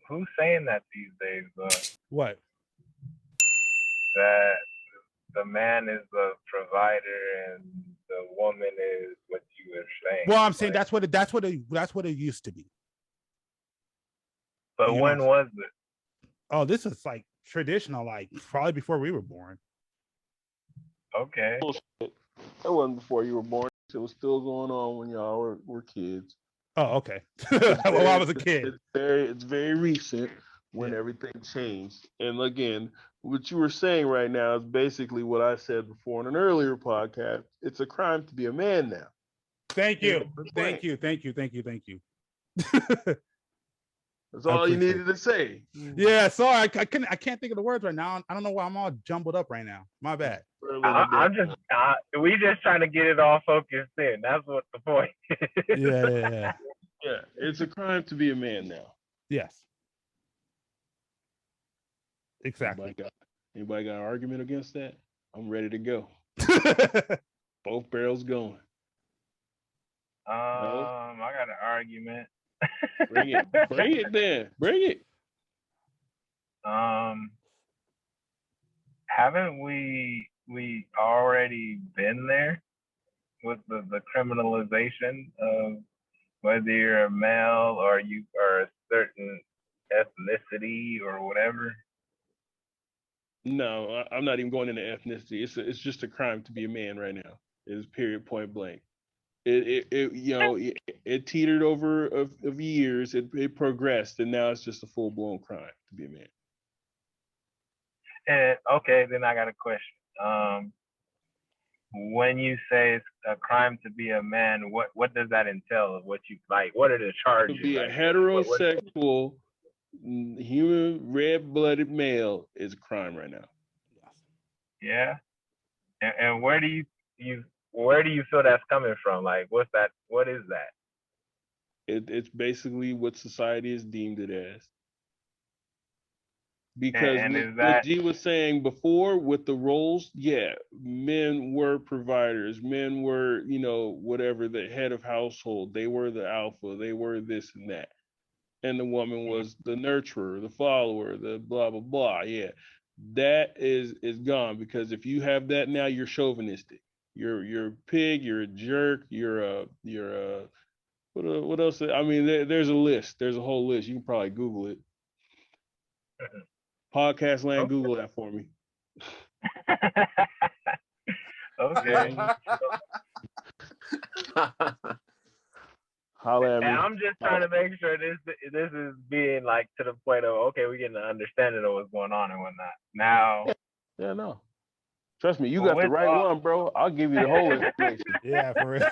who's saying that these days? What? That the man is the provider and the woman is what you were saying. Well, I'm saying that's what it used to be. But when was it? Oh, this is like traditional, like probably before we were born. Okay. Bullshit. That wasn't before you were born. It was still going on when y'all were kids. Oh, okay. Well, I was a kid. It's very recent when everything changed. And again, what you were saying right now is basically what I said before in an earlier podcast. It's a crime to be a man now. Thank you. Thank you. That's all you needed to say. Yeah, sorry, I can't think of the words right now. I don't know why I'm all jumbled up right now. My bad. We just trying to get it all focused in. That's what the point is. Yeah. Yeah, it's a crime to be a man now. Yes. Exactly. Anybody got an argument against that? I'm ready to go. Both barrels going. I got an argument. Bring it then. Bring it. Haven't we already been there with the criminalization of whether you're a male or you are a certain ethnicity or whatever? No, I'm not even going into ethnicity. It's just a crime to be a man right now. It's period, point blank. It teetered over of years. It progressed, and now it's just a full blown crime to be a man. And okay, then I got a question. When you say it's a crime to be a man, what does that entail? What you like? What are the charges? To be a heterosexual, human, red-blooded male is a crime right now. Yeah. And where do you feel that's coming from? Like, what's that? What is that? It's basically what society has deemed it as. Because what G was saying before with the roles, men were providers. Men were, whatever, the head of household. They were the alpha. They were this and that. And the woman was the nurturer, the follower, the blah, blah, blah. Yeah. That is gone, because if you have that now, you're chauvinistic. You're a pig, you're a jerk, you're a what else? I mean, there's a list. There's a whole list. You can probably Google it. Podcast land, okay. Google that for me. Okay. Holla at me. And I'm just trying to make sure this is being like to the point of, okay, we're getting an understanding of what's going on and whatnot. Now. Yeah, no. Trust me, you got the right one, bro. I'll give you the whole information. Yeah, for real.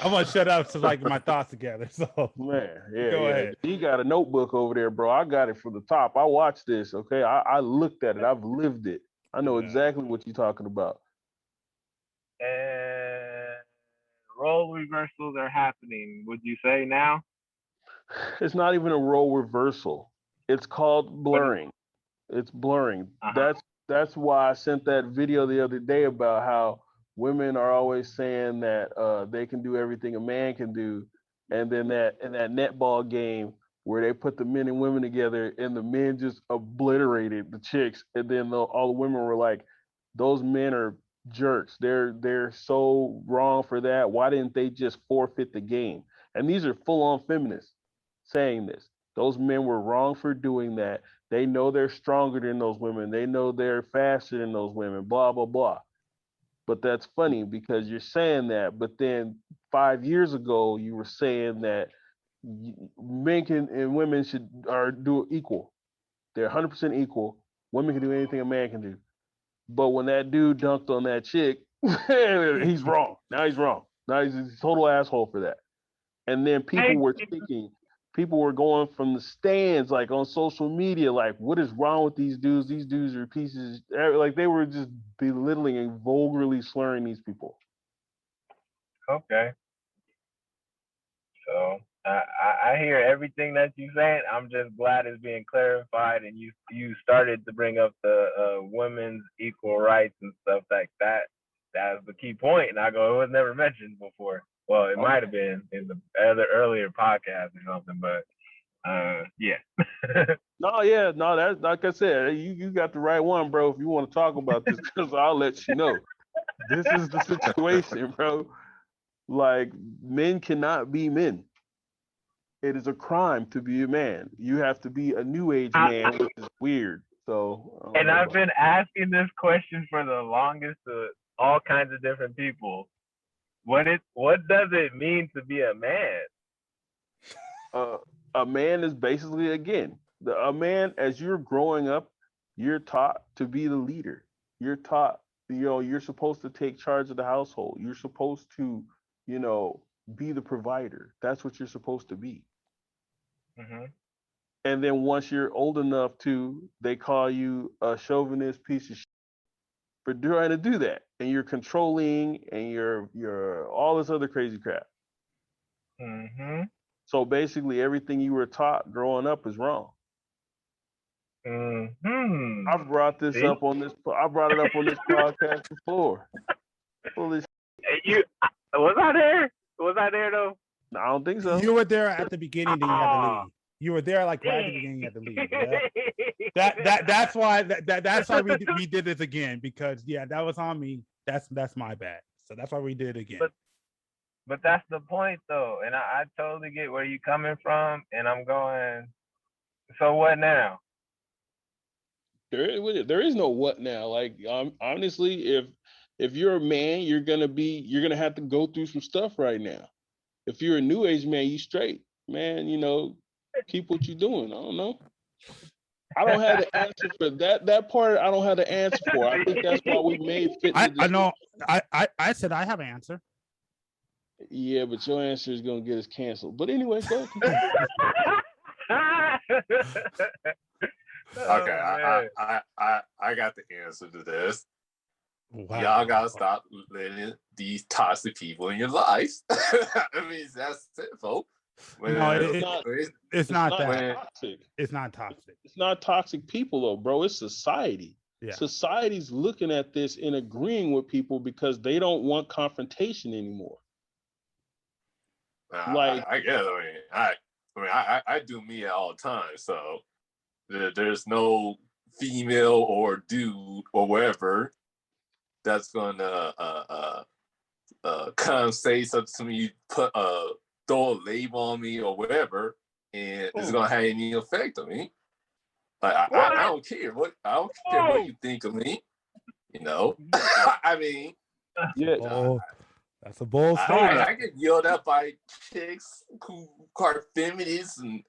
I'm gonna shut up to like my thoughts together. So man, go ahead. He got a notebook over there, bro. I got it from the top. I watched this. Okay, I looked at it. I've lived it. I know exactly what you're talking about. And role reversals are happening. Would you say now? It's not even a role reversal. It's called blurring. It's blurring. That's why I sent that video the other day about how women are always saying that they can do everything a man can do, and then in that netball game where they put the men and women together and the men just obliterated the chicks, and then all the women were like, "Those men are jerks. They're so wrong for that. Why didn't they just forfeit the game?" And these are full-on feminists saying this. Those men were wrong for doing that. They know they're stronger than those women. They know they're faster than those women, blah, blah, blah. But that's funny because you're saying that. But then 5 years ago, you were saying that men and women do equal. They're 100% equal. Women can do anything a man can do. But when that dude dunked on that chick, he's wrong. Now he's wrong. Now he's a total asshole for that. And then people were going from the stands, like on social media, like, what is wrong with these dudes? These dudes are pieces. Like, they were just belittling and vulgarly slurring these people. Okay. So I hear everything that you're saying. I'm just glad it's being clarified, and you started to bring up the women's equal rights and stuff like that. That's the key point. And I go, it was never mentioned before. Well, it might have been in the earlier podcast or something, but yeah. Oh yeah, no, that's like I said, you got the right one, bro. If you want to talk about this, because I'll let you know. This is the situation, bro. Like, men cannot be men. It is a crime to be a man. You have to be a new age man, which is weird. So, and I've been asking this question for the longest to all kinds of different people. What does it mean to be a man? A man is basically, again, a man, as you're growing up, you're taught to be the leader. You're taught, you're supposed to take charge of the household. You're supposed to, be the provider. That's what you're supposed to be. Mm-hmm. And then once you're old enough to, they call you a chauvinist piece of shit for trying to do that. And you're controlling and you're all this other crazy crap. Mm-hmm. So basically everything you were taught growing up is wrong. Mm-hmm. I brought this up on this. I brought it up on this podcast before. Was I there? Was I there though? No, I don't think so. You were there at the beginning, then you had to leave. You were there like right at the beginning, you had to leave. Yeah? That's why we did this again, because that was on me. That's my bad. So that's why we did it again. But that's the point though, and I totally get where you're coming from, and I'm going. So what now? There is no what now. Like, honestly, if you're a man, you're gonna have to go through some stuff right now. If you're a new age man, you straight, man. Keep what you're doing. I don't know. I don't have the answer for that. That part I don't have the answer for. I think that's why we made fitness. I know. I said I have an answer. Yeah, but your answer is gonna get us canceled. But anyway, go. Okay, I got the answer to this. Wow. Y'all gotta stop letting these toxic people in your lives. I mean, that's it, folks. It's not toxic. It's not toxic. It's not toxic people though, bro. It's society. Yeah. Society's looking at this and agreeing with people because they don't want confrontation anymore. I guess. I do me all the time, so there's no female or dude or whatever that's gonna come say something to me, throw a label on me or whatever, and it's gonna have any effect on me. Like I don't care what you think of me. I mean, yeah. That's a bold statement. I get yelled at by chicks who are feminists and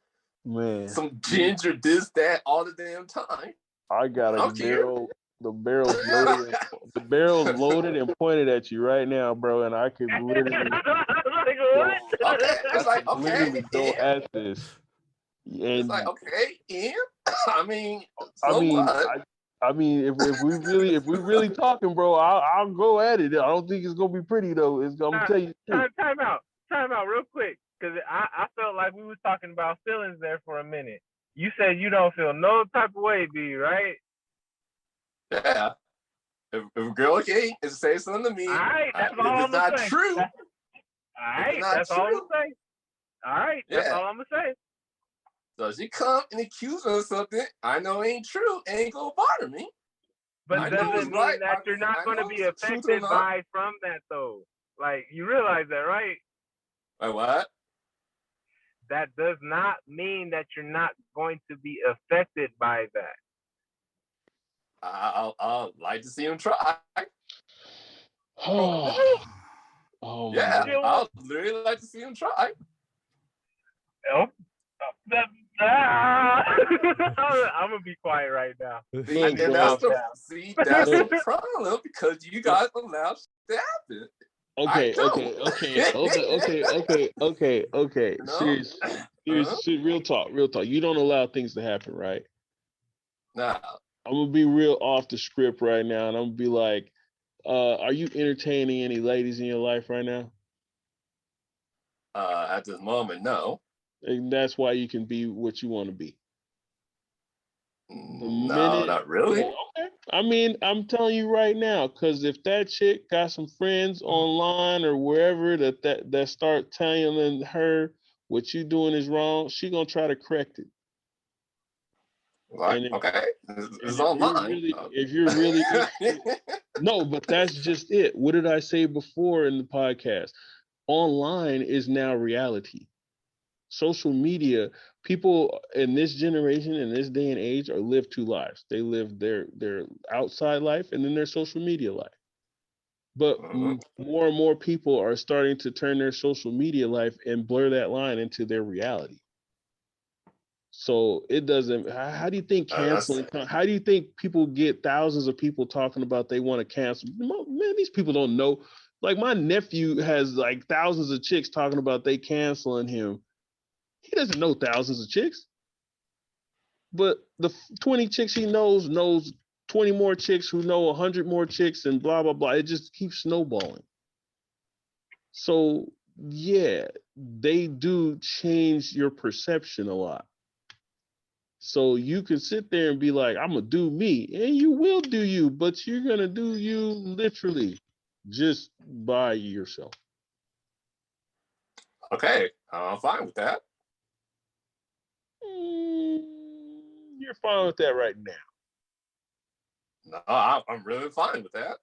some ginger, this, that, all the damn time. I got a barrel. The barrel's loaded. The barrel's loaded and pointed at you right now, bro. And I could literally. Literally go at this. And it's like, okay, and I mean, if we really talking, bro, I'll go at it. I don't think it's gonna be pretty though. I'm gonna tell you. Time out, real quick, because I felt like we were talking about feelings there for a minute. You said you don't feel no type of way, B, right? Yeah. If a girl came and say something to me, all right, that's all I'm gonna say. True. All right, that's all I'm gonna say. All right, that's all I'm gonna say. So she come and accuse her of something I know ain't true, ain't gonna bother me. But doesn't mean that you're not gonna be affected from that though. Like, you realize that, right? Like what? That does not mean that you're not going to be affected by that. I'll like to see him try. Yeah, I'll literally like to see him try. I'm gonna be quiet right now. That's the problem, because you guys allow shit to happen. Okay. Serious, real talk. You don't allow things to happen, right? Nah. I'm gonna be real off the script right now, and I'm gonna be like, are you entertaining any ladies in your life right now? At this moment, no. And that's why you can be what you want to be. No, not really. Okay. I mean, I'm telling you right now, because if that chick got some friends online or wherever that start telling her what you doing is wrong, she gonna try to correct it. Like, okay, it's online. If you're really no, but that's just it. What did I say before in the podcast? Online is now reality. Social media, people in this generation, in this day and age, are live two lives. They live their outside life and then their social media life. But more and more people are starting to turn their social media life and blur that line into their reality. So it doesn't. How do you think canceling? How do you think people get thousands of people talking about they want to cancel? Man, these people don't know. Like my nephew has like thousands of chicks talking about they canceling him. He doesn't know thousands of chicks, but the 20 chicks he knows 20 more chicks who know 100 more chicks and blah blah blah. It just keeps snowballing. So yeah, they do change your perception a lot. So you can sit there and be like, I'm gonna do me, and you will do you, but you're gonna do you literally just by yourself. Okay, I'm fine with that. You're fine with that right now. No, I'm really fine with that.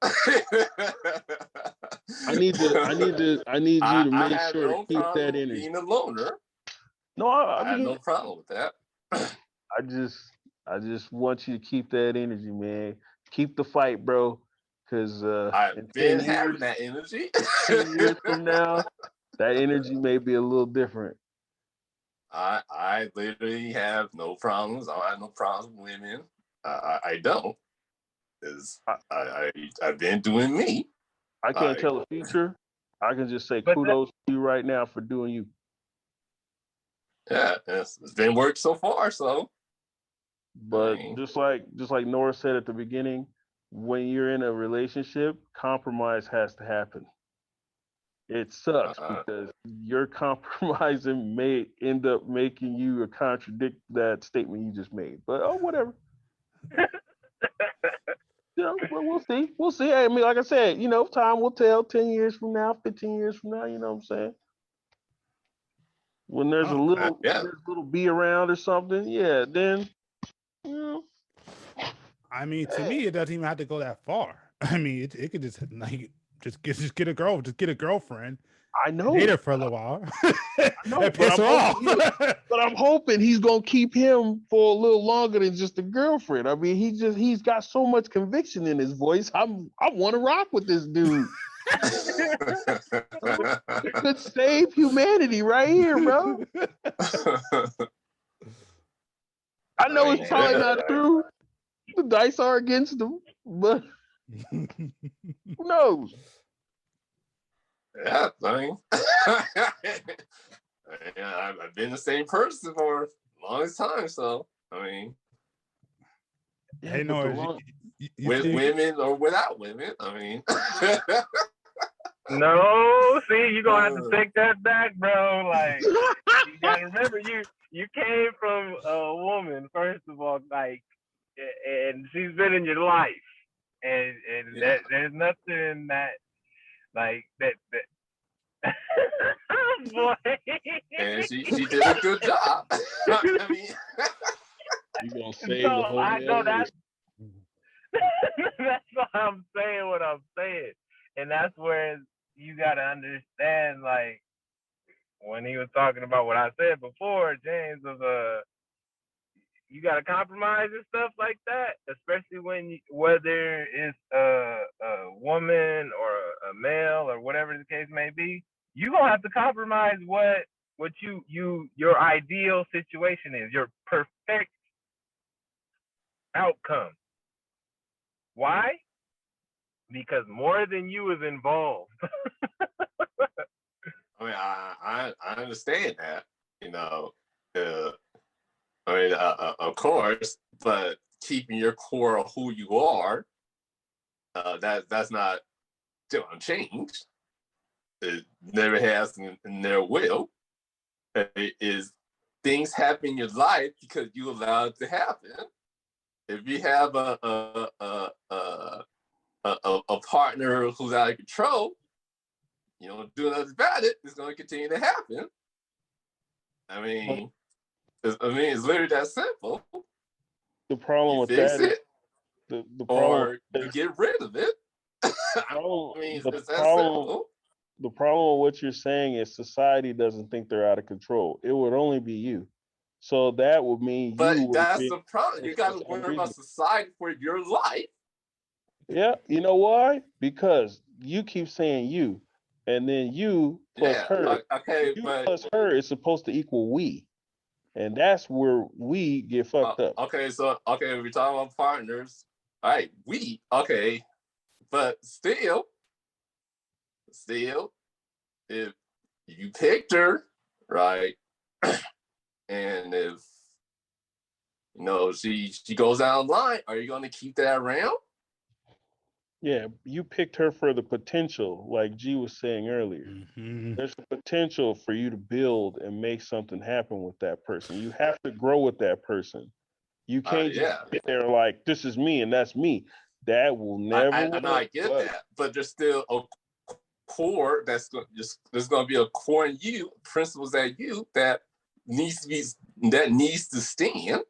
I need you to make sure to keep that energy. Being a loner. No, I have no problem with that. I just want you to keep that energy, man. Keep the fight, bro. Because I've been having that energy. 10 years from now, that energy may be a little different. I literally have no problems. I have no problems with women. I don't. Because I've been doing me. I can't tell the future. I can just say kudos to you right now for doing you. Yeah, it's been work so far, so. But just like Nora said at the beginning, when you're in a relationship, compromise has to happen. It sucks because your compromising may end up making you contradict that statement you just made. But whatever. Well, we'll see. We'll see. I mean, like I said, time will tell. 10 years from now, 15 years from now, you know what I'm saying? When there's a little bee around or something, yeah, then, I mean, to me, it doesn't even have to go that far. I mean, it could just like just get a girlfriend. I know. Date her for a little while. No, but I'm hoping he's gonna keep him for a little longer than just a girlfriend. I mean, he's got so much conviction in his voice. I want to rock with this dude. It could save humanity right here, bro. I know it's probably not true. The dice are against him, but who knows? Yeah, I mean, I've been the same person for the longest time, so I mean, hey, no, with women or without women, I mean. No, see, you're gonna have to take that back, bro. Like, you gotta remember, you came from a woman, first of all, like, and she's been in your life, and there's nothing that, like, that. Boy. And she did a good job. I mean, you gonna save the whole I know that's why I'm saying what I'm saying, and that's where you gotta understand, like, when he was talking about what I said before, James, was you gotta compromise and stuff like that, especially whether it's a woman or a male or whatever the case may be. You gonna have to compromise what your ideal situation is, your perfect outcome. Why? Because more than you is involved. I mean, I understand that, I mean, of course, but keeping your core of who you are, that's not unchanged. It never has and never will. It is things happen in your life because you allow it to happen. If you have a partner who's out of control, doing nothing about it, it's going to continue to happen. I mean, it's literally that simple. The problem you with fix that is it, the problem or you get rid of it. I mean, the it's that problem simple. the problem with what you're saying is society doesn't think they're out of control. It would only be you. So that would mean But you were that's being the problem. You got to just worry unreasonable. about society for your life. Yeah, you know why? Because you keep saying you, and then you plus Yeah. her. Okay, You but plus her is supposed to equal we, and that's where we get fucked up. okay. So okay, we're talking about partners. All right, we okay, but still, if you picked her, right, and if she goes down the line, are you going to keep that around? Yeah, you picked her for the potential, like G was saying earlier. Mhm. There's a potential for you to build and make something happen with that person. You have to grow with that person. You can't just Yeah, sit there like this is me and that's me. That will never I know I work. get that, but there's still a core there's going to be a core in you, principles that needs to stand.